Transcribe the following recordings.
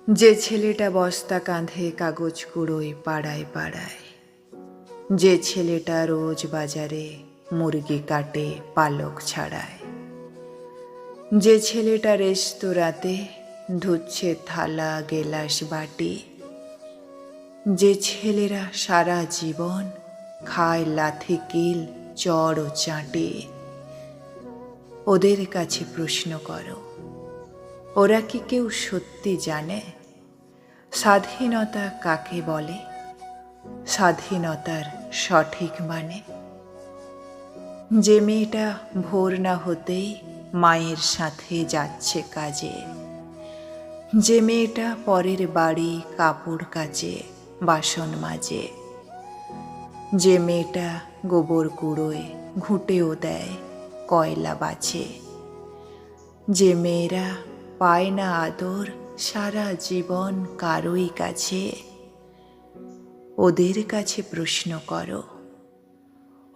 যে ছেলেটা বস্তা কাঁধে কাগজ কুড়োয় পাড়ায় পাড়ায়, যে ছেলেটা রোজ বাজারে মুরগি কাটে পালক ছাড়ায়, যে ছেলেটা রেস্তোরাঁতে ধুচ্ছে থালা গেলাস বাটি, যে ছেলেরা সারা জীবন খায় লাথি কিল চড় ও চাঁটে, ওদের কাছে প্রশ্ন করো, ওরা কি কেউ সত্যি জানে স্বাধীনতা কাকে বলে, স্বাধীনতার সঠিক মানে? যে মেয়েটা ভোর না হতেই মায়ের সাথে যাচ্ছে কাজে, যে মেয়েটা পরের বাড়ি কাপড় কাচে বাসন মাজে, যে মেয়েটা গোবর কুড়োয় ঘুঁটেও দেয় কয়লা বাছে, যে মেয়েরা পায় না আদর সারা জীবন কারোই কাছে, ওদের কাছে প্রশ্ন করো,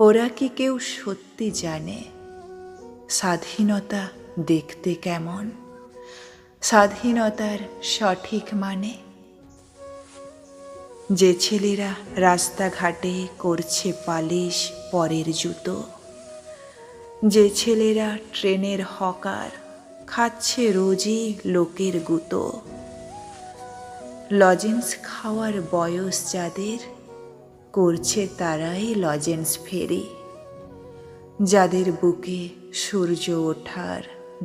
ওরা কি কেউ সত্যি জানে স্বাধীনতা দেখতে কেমন, স্বাধীনতার সঠিক মানে? যে ছেলেরা রাস্তাঘাটে করছে পালিশ পরের জুতো, যে ছেলেরা ট্রেনের হকার খাচ্ছে রোজই লোকের গুঁতো, লজেন্স খাওয়ার বয়স যাদের করছে তারাই লজেন্স ফেরি, যাদের বুকে সূর্য ওঠার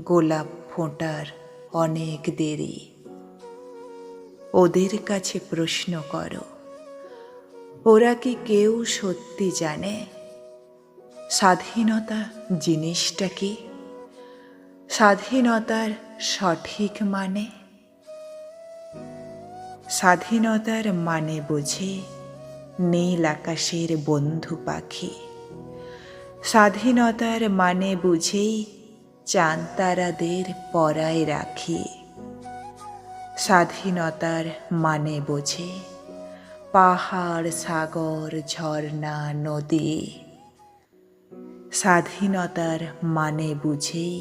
গোলাপ ফোঁটার অনেক দেরি, ওদের কাছে প্রশ্ন করো, ওরা কি কেউ সত্যি জানে স্বাধীনতা জিনিসটা কি, স্বাধীনতার সঠিক মানে? স্বাধীনতার মানে বোঝে নীল আকাশের বন্ধু পাখি, স্বাধীনতার মানে বুঝেই চাঁদ তারাদের পরায় রাখি, স্বাধীনতার মানে বোঝে পাহাড় সাগর ঝর্ণা নদী, স্বাধীনতার মানে বুঝেই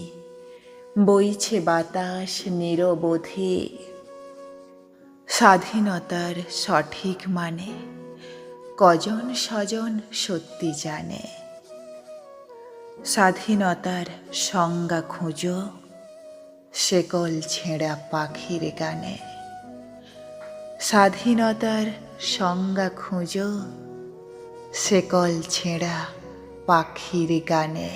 বইছে বাতাস নিরবধি। স্বাধীনতার সঠিক মানে কজন স্বজন সত্যি জানে, স্বাধীনতার সংজ্ঞা খুঁজো শেকল ছেঁড়া পাখির গানে, স্বাধীনতার সংজ্ঞা খুঁজো শেকল ছেঁড়া পাখির গানে।